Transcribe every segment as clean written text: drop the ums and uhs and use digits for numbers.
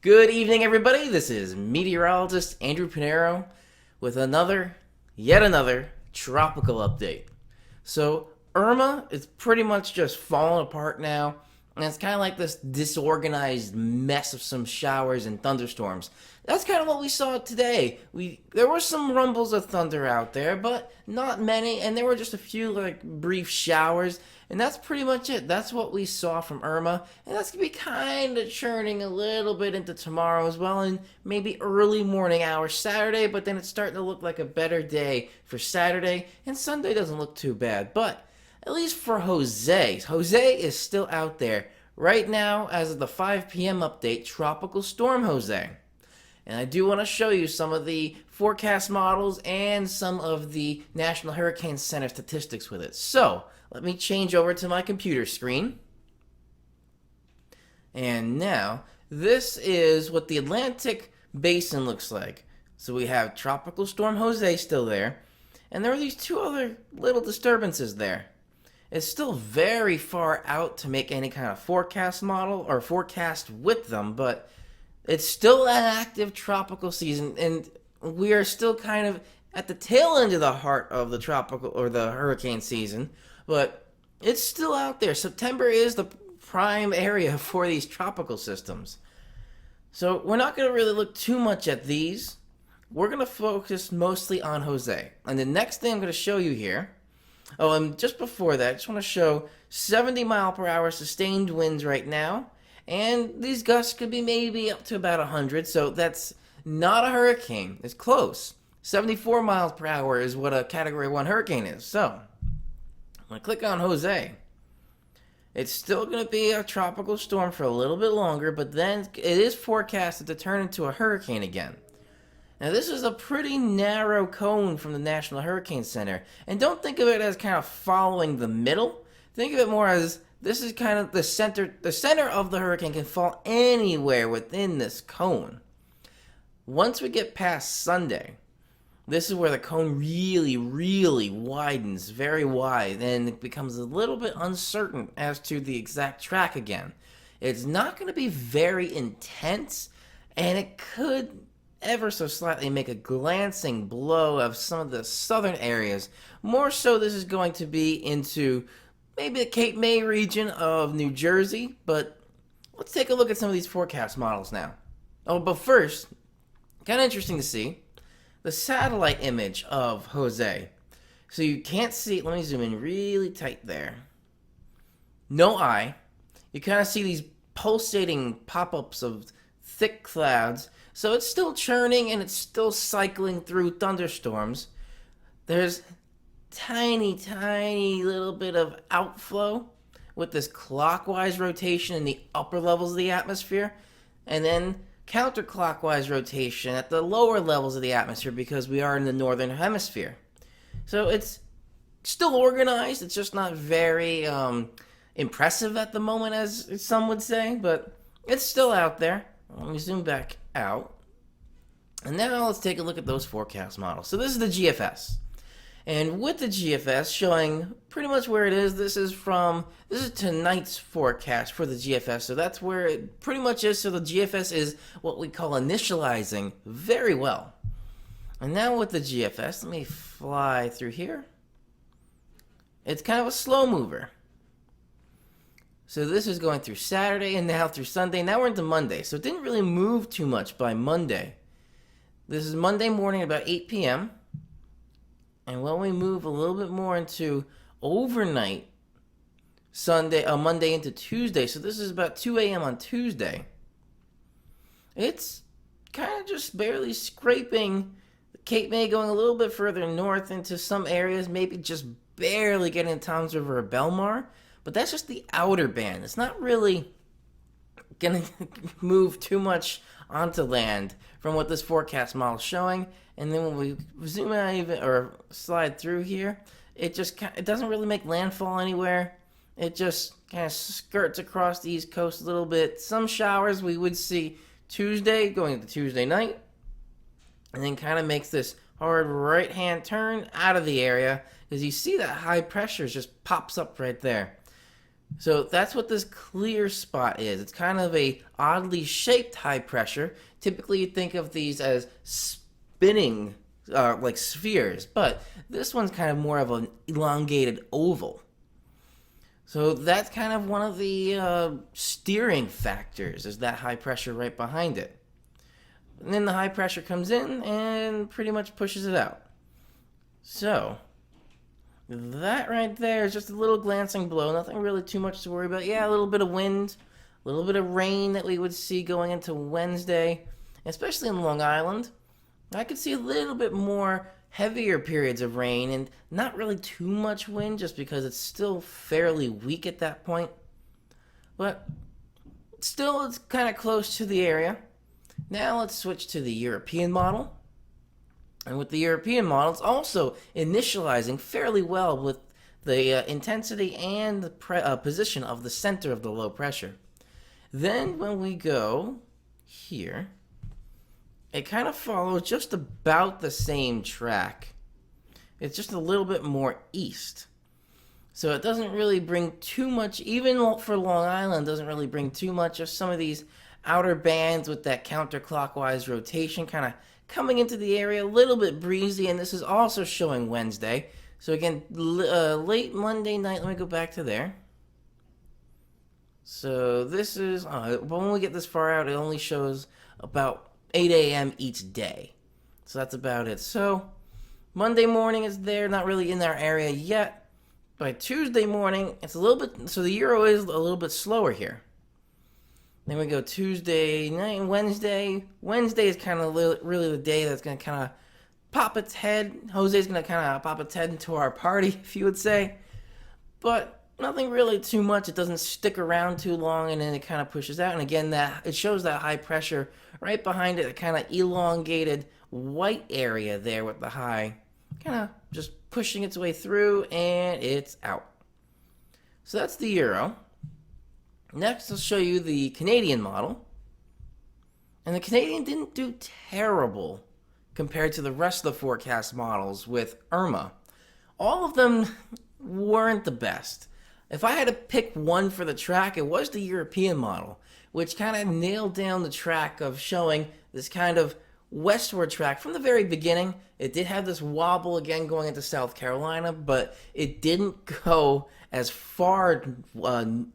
Good evening, everybody. This is meteorologist Andrew Pinero with yet another tropical update. So, Irma is pretty much just falling apart now, and it's kind of like this disorganized mess of some showers and thunderstorms. That's kind of what we saw today. There were some rumbles of thunder out there, but not many, and there were just a few brief showers, and that's pretty much it. That's what we saw from Irma, and that's gonna be kind of churning a little bit into tomorrow as well, and maybe early morning hours Saturday. But then it's starting to look like a better day for Saturday, and Sunday doesn't look too bad. But at least for Jose is still out there right now as of the 5 p.m. update. Tropical storm Jose. And I do want to show you some of the forecast models and some of the National Hurricane Center statistics with it. So, let me change over to my computer screen. And now, this is what the Atlantic Basin looks like. So we have Tropical Storm Jose still there. And there are these two other little disturbances there. It's still very far out to make any kind of forecast model or forecast with them, but it's still an active tropical season, and we are still kind of at the tail end of the heart of the tropical or the hurricane season, but it's still out there. September is the prime area for these tropical systems. So we're not going to really look too much at these. We're going to focus mostly on Jose. And the next thing I'm going to show you here, and just before that, I just want to show 70 mile per hour sustained winds right now. And these gusts could be maybe up to about 100, so that's not a hurricane. It's close. 74 miles per hour is what a Category 1 hurricane is. So, I'm going to click on Jose. It's still going to be a tropical storm for a little bit longer, but then it is forecasted to turn into a hurricane again. Now, this is a pretty narrow cone from the National Hurricane Center. And don't think of it as kind of following the middle. Think of it more as this is kind of the center. The center of the hurricane can fall anywhere within this cone. Once we get past Sunday, this is where the cone really, really widens, very wide, and it becomes a little bit uncertain as to the exact track again. It's not going to be very intense, and it could ever so slightly make a glancing blow of some of the southern areas. More so, this is going to be into maybe the Cape May region of New Jersey, but let's take a look at some of these forecast models now. Oh, but first, kind of interesting to see the satellite image of Jose. So you can't see, let me zoom in really tight there. No eye. You kind of see these pulsating pop-ups of thick clouds. So it's still churning and it's still cycling through thunderstorms. There's tiny little bit of outflow with this clockwise rotation in the upper levels of the atmosphere, and then counterclockwise rotation at the lower levels of the atmosphere because we are in the northern hemisphere. So it's still organized. It's just not very impressive at the moment, as some would say, but it's still out there. Let me zoom back out. And now let's take a look at those forecast models. So this is the GFS. And with the GFS showing pretty much where it is, this is tonight's forecast for the GFS. So that's where it pretty much is. So the GFS is what we call initializing very well. And now with the GFS, let me fly through here. It's kind of a slow mover. So this is going through Saturday and now through Sunday. Now we're into Monday. So it didn't really move too much by Monday. This is Monday morning about 8 p.m. And when we move a little bit more into overnight, Monday into Tuesday, so this is about 2 a.m. on Tuesday, it's kind of just barely scraping Cape May, going a little bit further north into some areas, maybe just barely getting to Tom's River or Belmar, but that's just the outer band. It's not really going to move too much onto land from what this forecast model is showing. And then when we zoom out or slide through here, it doesn't really make landfall anywhere. It just kind of skirts across the East Coast a little bit. Some showers we would see Tuesday, going into Tuesday night, and then kind of makes this hard right-hand turn out of the area, because you see that high pressure just pops up right there. So that's what this clear spot is. It's kind of a oddly shaped high pressure. Typically, you think of these as spinning, like spheres, but this one's kind of more of an elongated oval. So that's kind of one of the steering factors, is that high pressure right behind it. And then the high pressure comes in and pretty much pushes it out. So that right there is just a little glancing blow. Nothing really too much to worry about. Yeah, a little bit of wind, a little bit of rain that we would see going into Wednesday, especially in Long Island. I could see a little bit more heavier periods of rain and not really too much wind just because it's still fairly weak at that point. But still, it's kind of close to the area. Now let's switch to the European model. And with the European model, it's also initializing fairly well with the intensity and the position of the center of the low pressure. Then when we go here, it kind of follows just about the same track. It's just a little bit more east. So it doesn't really bring too much, even for Long Island, doesn't really bring too much of some of these outer bands with that counterclockwise rotation kind of coming into the area, a little bit breezy, and this is also showing Wednesday. So again, late Monday night, let me go back to there. So this is, when we get this far out, it only shows about 8 a.m. each day. So that's about it. So Monday morning is there, not really in our area yet. By Tuesday morning, it's a little bit, so the Euro is a little bit slower here. Then we go Tuesday night, Wednesday. Wednesday is kind of really the day that's going to kind of pop its head. Jose's going to kind of pop its head into our party, if you would say. But nothing really too much. It doesn't stick around too long, and then it kind of pushes out. And again, that it shows that high pressure right behind it, a kind of elongated white area there with the high, kind of just pushing its way through, and it's out. So that's the Euro. Next, I'll show you the Canadian model. And the Canadian didn't do terrible compared to the rest of the forecast models with Irma. All of them weren't the best. If I had to pick one for the track, it was the European model, which kind of nailed down the track of showing this kind of westward track from the very beginning. It did have this wobble again going into South Carolina, but it didn't go as far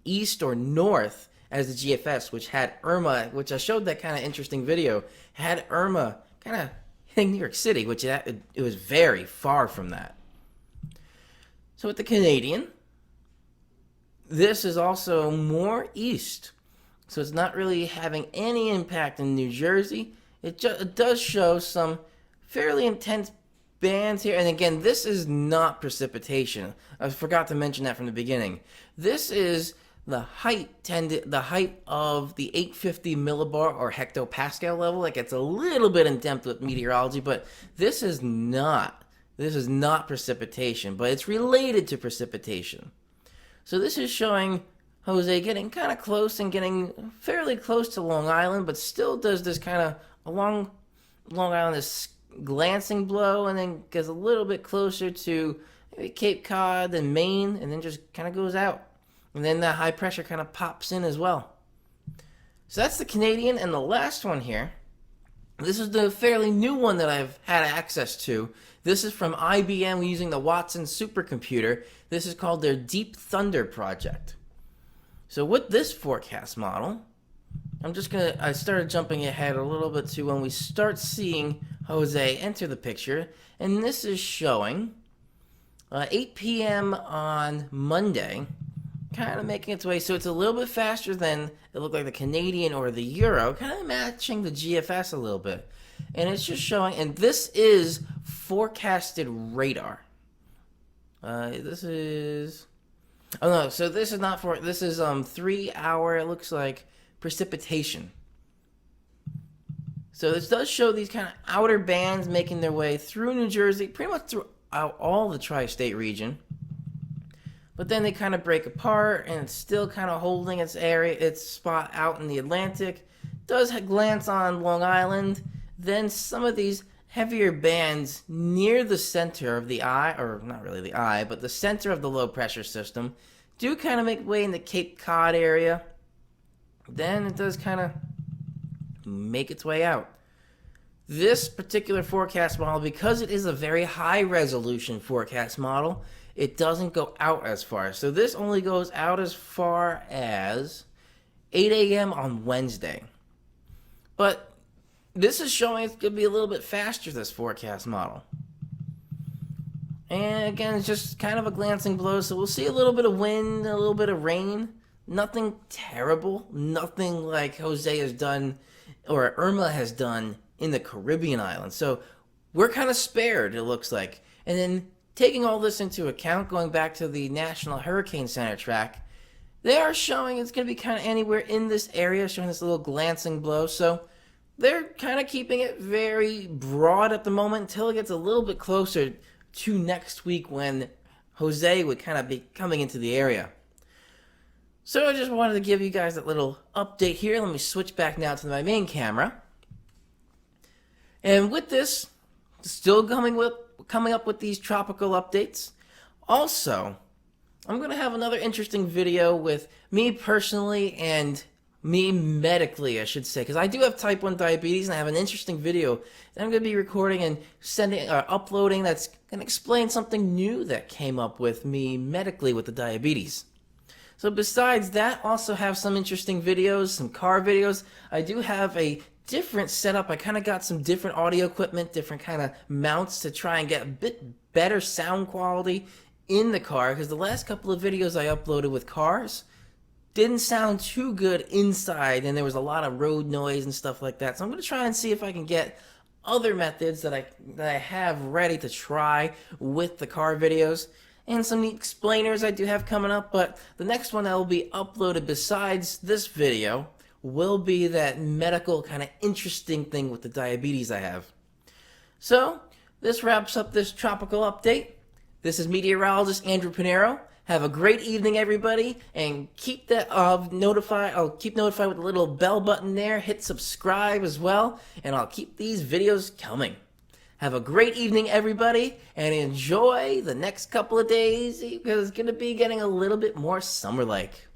east or north as the GFS, which had Irma, which I showed that kind of interesting video, had Irma kind of hitting New York City, which it was very far from that. So with the Canadian, this is also more east, so it's not really having any impact in New Jersey. It does show some fairly intense bands here. And again, this is not precipitation. I forgot to mention that from the beginning. This is the height of the 850 millibar or hectopascal level. Like, it's a little bit in depth with meteorology, but this is not precipitation, but it's related to precipitation. So this is showing Jose getting kind of close and getting fairly close to Long Island, but still does this kind of along Long Island, this glancing blow, and then gets a little bit closer to maybe Cape Cod and Maine, and then just kind of goes out. And then that high pressure kind of pops in as well. So that's the Canadian, and the last one here, this is the fairly new one that I've had access to. This is from IBM using the Watson supercomputer. This is called their Deep Thunder project. So with this forecast model, I started jumping ahead a little bit to when we start seeing Jose enter the picture, and this is showing 8 p.m. on Monday, kind of making its way, so it's a little bit faster than it looked like the Canadian or the Euro, kind of matching the GFS a little bit. And it's just showing, and this is forecasted radar. This is 3 hour, it looks like, precipitation. So this does show these kind of outer bands making their way through New Jersey, pretty much throughout all the tri-state region. But then they kind of break apart, and it's still kind of holding its spot out in the Atlantic. Does glance on Long Island. Then some of these heavier bands near the center of the eye, or not really the eye, but the center of the low pressure system, do kind of make way in the Cape Cod area, then it does kind of make its way out. This particular forecast model, because it is a very high resolution forecast model, it doesn't go out as far. So this only goes out as far as 8 a.m. on Wednesday. But this is showing it's going to be a little bit faster, this forecast model. And again, it's just kind of a glancing blow, so we'll see a little bit of wind, a little bit of rain. Nothing terrible, nothing like Jose has done or Irma has done in the Caribbean islands. So we're kind of spared, it looks like. And then taking all this into account, going back to the National Hurricane Center track, they are showing it's going to be kind of anywhere in this area, showing this little glancing blow. So they're kind of keeping it very broad at the moment until it gets a little bit closer to next week when Jose would kind of be coming into the area. So I just wanted to give you guys that little update here. Let me switch back now to my main camera. And with this, still coming up with these tropical updates. Also, I'm going to have another interesting video with me personally and me medically, I should say, because I do have type 1 diabetes, and I have an interesting video that I'm going to be recording and uploading that's going to explain something new that came up with me medically with the diabetes. So besides that, also have some interesting videos, some car videos. I do have a different setup. I kind of got some different audio equipment, different kind of mounts to try and get a bit better sound quality in the car, because the last couple of videos I uploaded with cars didn't sound too good inside, and there was a lot of road noise and stuff like that. So I'm going to try and see if I can get other methods that I have ready to try with the car videos, and some neat explainers I do have coming up. But the next one that will be uploaded besides this video will be that medical kind of interesting thing with the diabetes I have. So this wraps up this tropical update. This is meteorologist Andrew Pinero. Have a great evening, everybody, and keep that I'll keep notified with the little bell button there. Hit subscribe as well, and I'll keep these videos coming. Have a great evening, everybody, and enjoy the next couple of days, because it's going to be getting a little bit more summer-like.